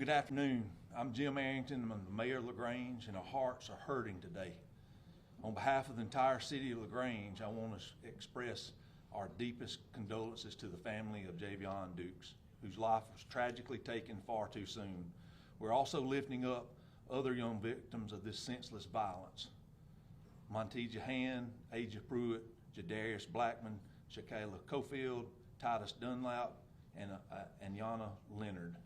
Good afternoon. I'm Jim Arrington. I'm the mayor of LaGrange, and our hearts are hurting today. On behalf of the entire city of LaGrange, I want to express our deepest condolences to the family of Javion Dukes, whose life was tragically taken far too soon. We're also lifting up other young victims of this senseless violence. Montija Hand, Aja Pruitt, Jadarius Blackman, Shakayla Cofield, Titus Dunlap, and Yana Leonard,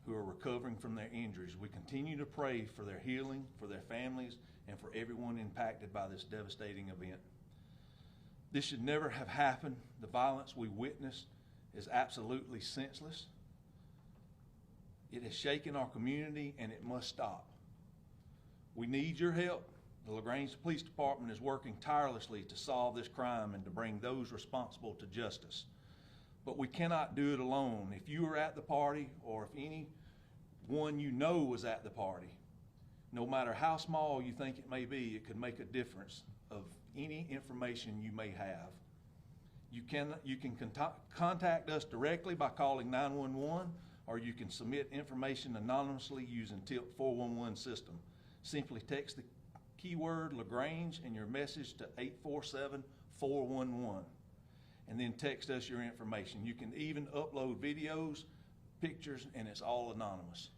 who are recovering from their injuries. We continue to pray for their healing, for their families, and for everyone impacted by this devastating event. This should never have happened. The violence we witnessed is absolutely senseless. It has shaken our community, and it must stop. We need your help. The LaGrange Police Department is working tirelessly to solve this crime and to bring those responsible to justice. But we cannot do it alone. If you were at the party, or if anyone you know was at the party, no matter how small you think it may be, it could make a difference of any information you may have. You can contact us directly by calling 911, or you can submit information anonymously using TIP 411 system. Simply text the keyword LaGrange and your message to 847-411. And then text us your information. You can even upload videos, pictures, and it's all anonymous.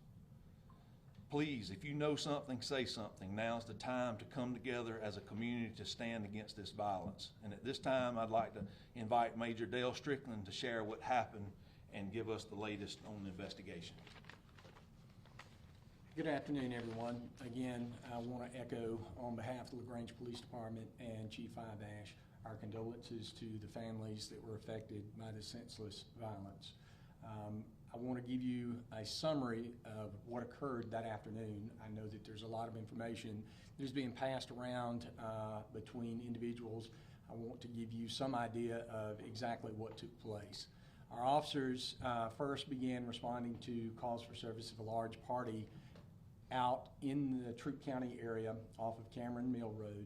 Please, if you know something, say something. Now's the time to come together as a community to stand against this violence. And at this time, I'd like to invite Major Dale Strickland to share what happened and give us the latest on the investigation. Good afternoon, everyone. Again, I want to echo on behalf of the LaGrange Police Department and Chief Ivash our condolences to the families that were affected by the senseless violence. I want to give you a summary of what occurred that afternoon. I know that there's a lot of information that is being passed around between individuals. I want to give you some idea of exactly what took place. Our officers first began responding to calls for service of a large party out in the Troup County area off of Cameron Mill Road.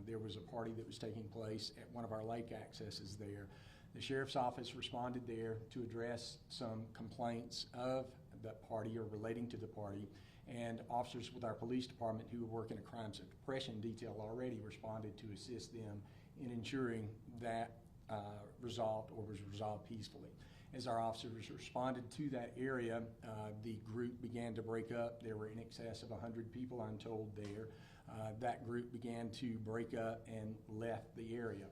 There was a party that was taking place at one of our lake accesses there. The sheriff's office responded there to address some complaints of that party or relating to the party, and officers with our police department who were working a crime suppression detail already responded to assist them in ensuring that resolved or was resolved peacefully. As our officers responded to that area, the group began to break up. There were in excess of 100 people, I'm told, there. That group began to break up and left the area.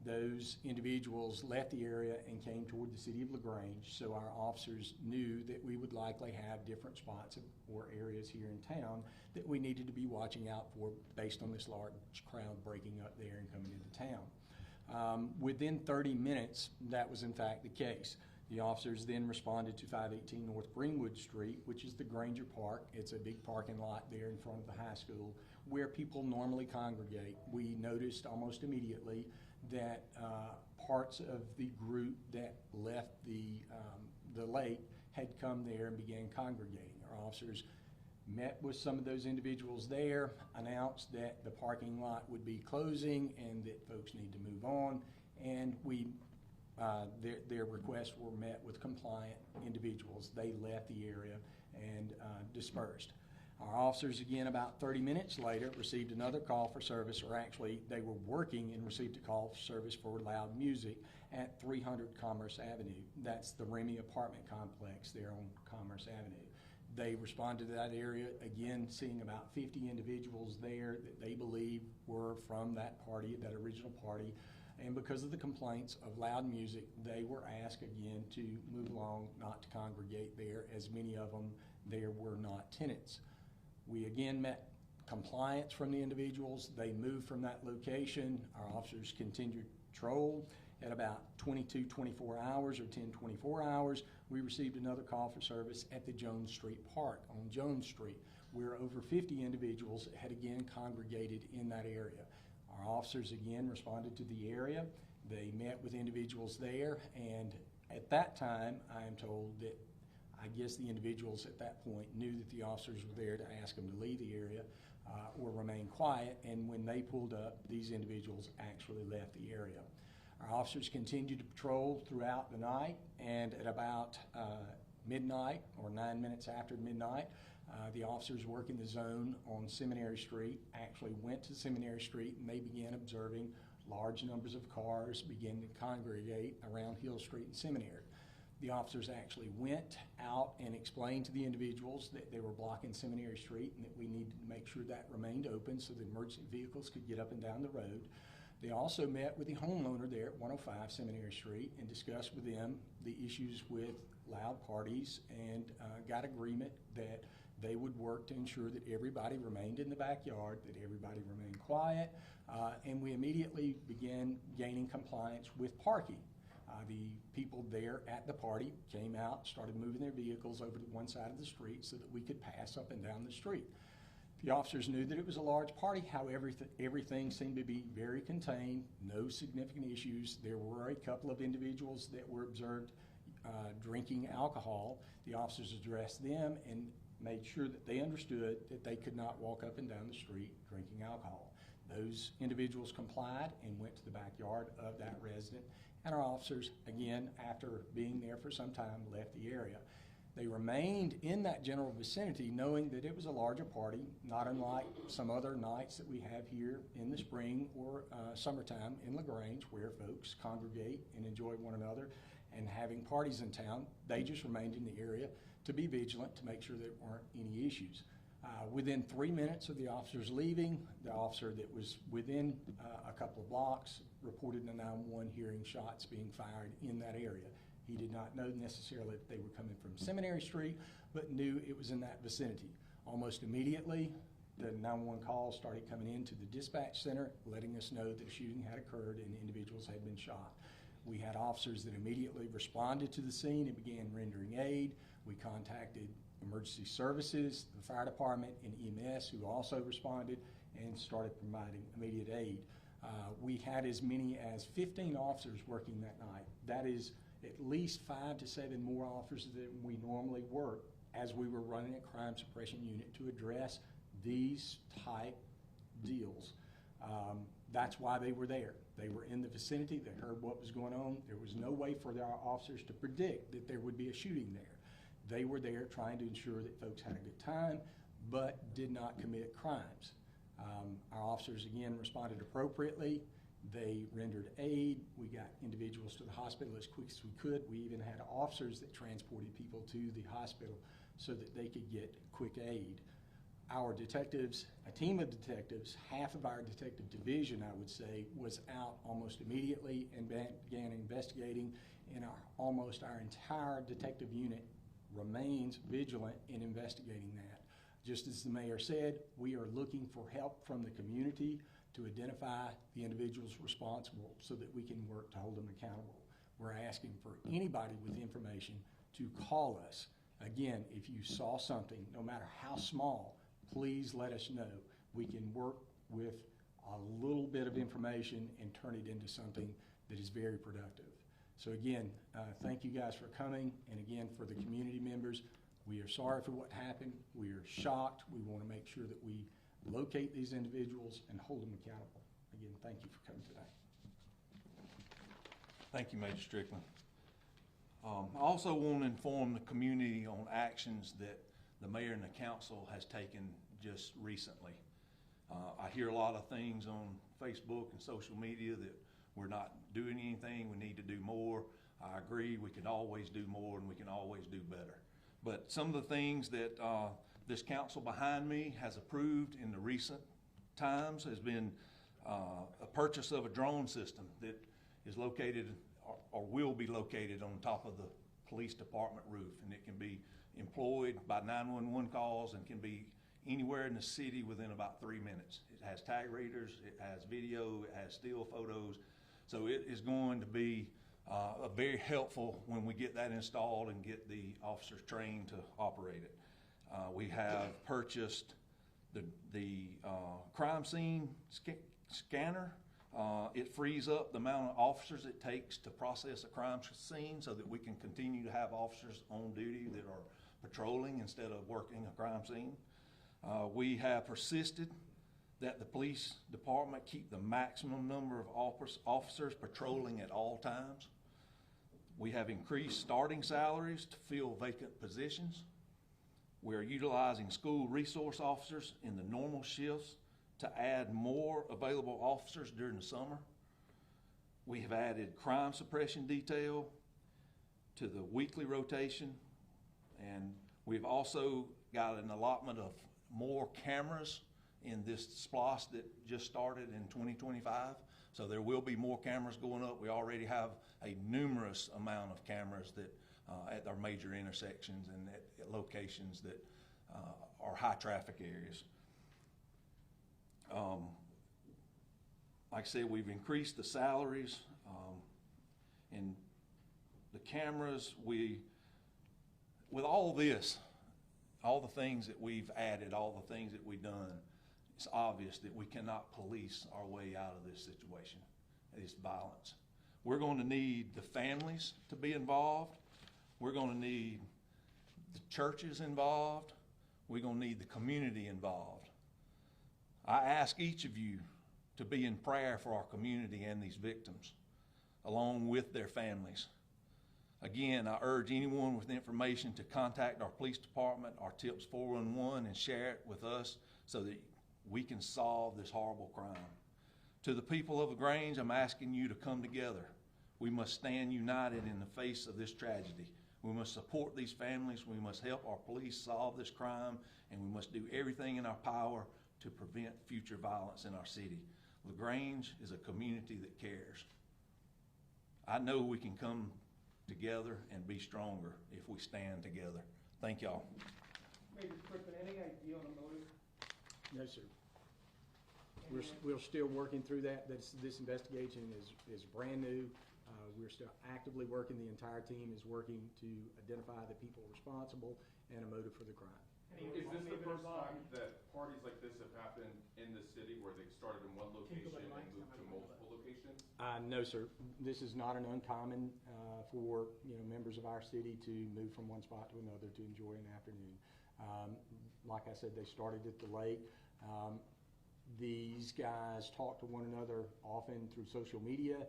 Those individuals left the area and came toward the city of LaGrange, so our officers knew that we would likely have different spots or areas here in town that we needed to be watching out for based on this large crowd breaking up there and coming into town. Within 30 minutes, that was in fact the case. The officers then responded to 518 North Greenwood Street, which is the Granger Park. It's a big parking lot there in front of the high school where people normally congregate. We noticed almost immediately that parts of the group that left the lake had come there and began congregating. Our officers met with some of those individuals there, announced that the parking lot would be closing and that folks need to move on, and their requests were met with compliant individuals. They left the area and dispersed. Our officers, again, about 30 minutes later, received another call for service, or actually they were working and received a call for service for loud music at 300 Commerce Avenue. That's the Remy apartment complex there on Commerce Avenue. They responded to that area, again, seeing about 50 individuals there that they believe were from that party, that original party. And because of the complaints of loud music, they were asked again to move along, not to congregate there, as many of them there were not tenants. We again met compliance from the individuals. They moved from that location. Our officers continued patrol. At about 24 hours or 10-24 hours, we received another call for service at the Jones Street Park on Jones Street, where over 50 individuals had again congregated in that area. Our officers again responded to the area. They met with individuals there, and at that time, I am told that I guess the individuals at that point knew that the officers were there to ask them to leave the area or remain quiet, and when they pulled up, these individuals actually left the area. Our officers continued to patrol throughout the night, and at about midnight or 9 minutes after midnight, the officers working the zone on Seminary Street actually went to Seminary Street, and they began observing large numbers of cars begin to congregate around Hill Street and Seminary. The officers actually went out and explained to the individuals that they were blocking Seminary Street and that we needed to make sure that remained open so the emergency vehicles could get up and down the road. They also met with the homeowner there at 105 Seminary Street and discussed with them the issues with loud parties, and got agreement that they would work to ensure that everybody remained in the backyard, that everybody remained quiet, and we immediately began gaining compliance with parking. The people there at the party came out, started moving their vehicles over to one side of the street so that we could pass up and down the street. The officers knew that it was a large party, however, everything seemed to be very contained, no significant issues. There were a couple of individuals that were observed drinking alcohol. The officers addressed them and made sure that they understood that they could not walk up and down the street drinking alcohol. Those individuals complied and went to the backyard of that resident, and our officers, again, after being there for some time, left the area. They remained in that general vicinity knowing that it was a larger party, not unlike some other nights that we have here in the spring or summertime in LaGrange, where folks congregate and enjoy one another and having parties in town. They just remained in the area to be vigilant, to make sure there weren't any issues. Within 3 minutes of the officers leaving, the officer that was within a couple of blocks reported to 911 hearing shots being fired in that area. He did not know necessarily that they were coming from Seminary Street, but knew it was in that vicinity. Almost immediately, the 911 calls started coming into the dispatch center, letting us know that a shooting had occurred and individuals had been shot. We had officers that immediately responded to the scene and began rendering aid. We contacted emergency services, the fire department, and EMS, who also responded and started providing immediate aid. We had as many as 15 officers working that night. That is at least 5 to 7 more officers than we normally work, as we were running a crime suppression unit to address these type deals. That's why they were there. They were in the vicinity, they heard what was going on. There was no way for our officers to predict that there would be a shooting there. They were there trying to ensure that folks had a good time, but did not commit crimes. Our officers, again, responded appropriately. They rendered aid. We got individuals to the hospital as quick as we could. We even had officers that transported people to the hospital so that they could get quick aid. Our detectives, a team of detectives, half of our detective division, I would say, was out almost immediately and began investigating, and almost our entire detective unit remains vigilant in investigating that. Just as the mayor said, we are looking for help from the community to identify the individuals responsible so that we can work to hold them accountable. We're asking for anybody with information to call us. Again, if you saw something, no matter how small, please let us know. We can work with a little bit of information and turn it into something that is very productive. So again, thank you guys for coming, and again, for the community members, we are sorry for what happened. We are shocked. We want to make sure that we locate these individuals and hold them accountable. Again, thank you for coming today. Thank you, Major Strickland. I also want to inform the community on actions that the mayor and the council has taken just recently. I hear a lot of things on Facebook and social media that we're not doing anything, we need to do more. I agree, we can always do more and we can always do better. But some of the things that this council behind me has approved in the recent times has been a purchase of a drone system that is located or will be located on top of the police department roof, and it can be employed by 911 calls and can be anywhere in the city within about 3 minutes. It has tag readers, it has video, it has still photos, so it is going to be very helpful when we get that installed and get the officers trained to operate it. We have purchased the crime scene scanner. It frees up the amount of officers it takes to process a crime scene so that we can continue to have officers on duty that are patrolling instead of working a crime scene. We have persisted that the police department keep the maximum number of officers patrolling at all times. We have increased starting salaries to fill vacant positions. We are utilizing school resource officers in the normal shifts to add more available officers during the summer. We have added crime suppression detail to the weekly rotation, and we've also got an allotment of more cameras in this SPLOST that just started in 2025. So there will be more cameras going up. We already have a numerous amount of cameras that at our major intersections and at locations that are high traffic areas. Like I said, we've increased the salaries and the cameras. With all this, all the things that we've added, all the things that we've done, it's obvious that we cannot police our way out of this situation, this violence. We're going to need the families to be involved. We're going to need the churches involved. We're going to need the community involved. I ask each of you to be in prayer for our community and these victims, along with their families. Again, I urge anyone with information to contact our police department, our TIPS 411, and share it with us so that we can solve this horrible crime. To the people of LaGrange, I'm asking you to come together. We must stand united in the face of this tragedy. We must support these families. We must help our police solve this crime, and we must do everything in our power to prevent future violence in our city. LaGrange is a community that cares. I know we can come together and be stronger if we stand together. Thank y'all. Maybe quickly, any idea on the motive? No, sir. We're still working through that. This investigation is brand new. We're still actively working. The entire team is working to identify the people responsible and a motive for the crime. Is this the first time that parties like this have happened in the city where they started in one location and moved to multiple locations? No, sir. This is not an uncommon for members of our city to move from one spot to another to enjoy an afternoon. Like I said, they started at the lake. These guys talk to one another often through social media,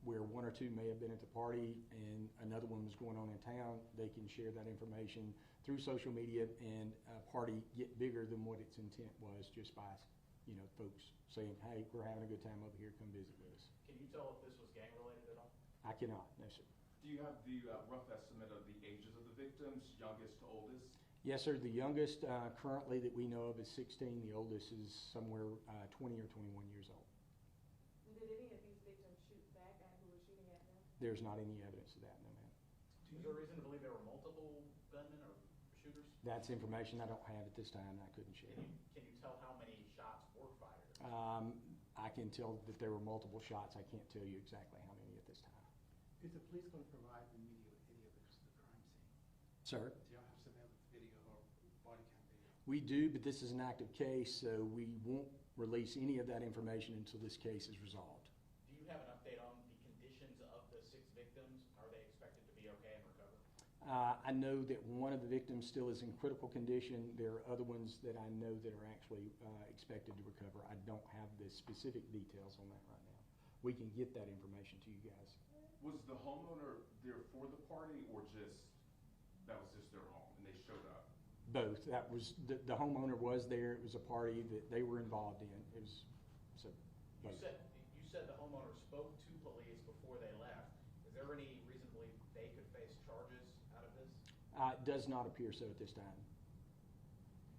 where one or two may have been at the party and another one was going on in town. They can share that information through social media, and a party get bigger than what its intent was just by folks saying, hey, we're having a good time over here, come visit with us. Can you tell if this was gang related at all? I cannot, no, sir. Do you have the rough estimate of the ages of the victims, youngest to oldest? Yes, sir. The youngest currently that we know of is 16. The oldest is somewhere 20 or 21 years old. Did any of these victims shoot back at who was shooting at them? There's not any evidence of that, no, ma'am. Is there a reason to believe there were multiple gunmen or shooters? That's information I don't have at this time and I couldn't share. Can you tell how many shots were fired? I can tell that there were multiple shots. I can't tell you exactly how many at this time. Is the police going to provide the media with video of the crime scene? Sir? Do y'all have some video or body cam video? We do, but this is an active case, so we won't release any of that information until this case is resolved. Do you have an update on the conditions of the 6 victims? Are they expected to be okay and recover? I know that one of the victims still is in critical condition. There are other ones that I know that are actually expected to recover. I don't have the specific details on that right now. We can get that information to you guys. Was the homeowner there for the party or that was just their home and they showed up? Both. That was the homeowner was there. It was a party that they were involved in. It was both. You said the homeowner spoke to police before they left. Is there any reason to believe they could face charges out of this? It does not appear so at this time.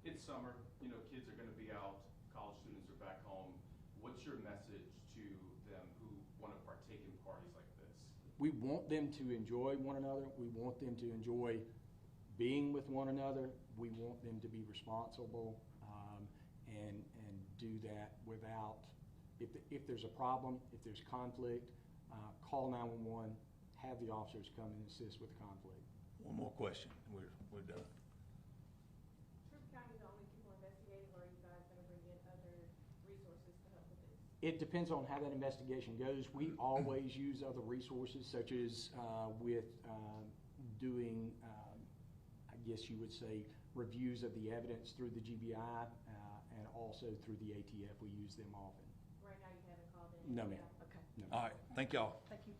It's summer, kids are going to be out, college students are back home. What's your message to them who want to partake in parties like this? We want them to enjoy one another. We want them to enjoy being with one another. We want them to be responsible and do that without, if there's a problem, if there's conflict, call 911, have the officers come and assist with the conflict. One more question. We're done. Troup County is the only people investigating, or are you guys going to bring in other resources to help with this? It depends on how that investigation goes. We always use other resources, such as with doing, I guess you would say, reviews of the evidence through the GBI and also through the ATF. We use them often. Right now you haven't called in? No, ma'am. Okay. No. All right. Thank y'all. Thank you.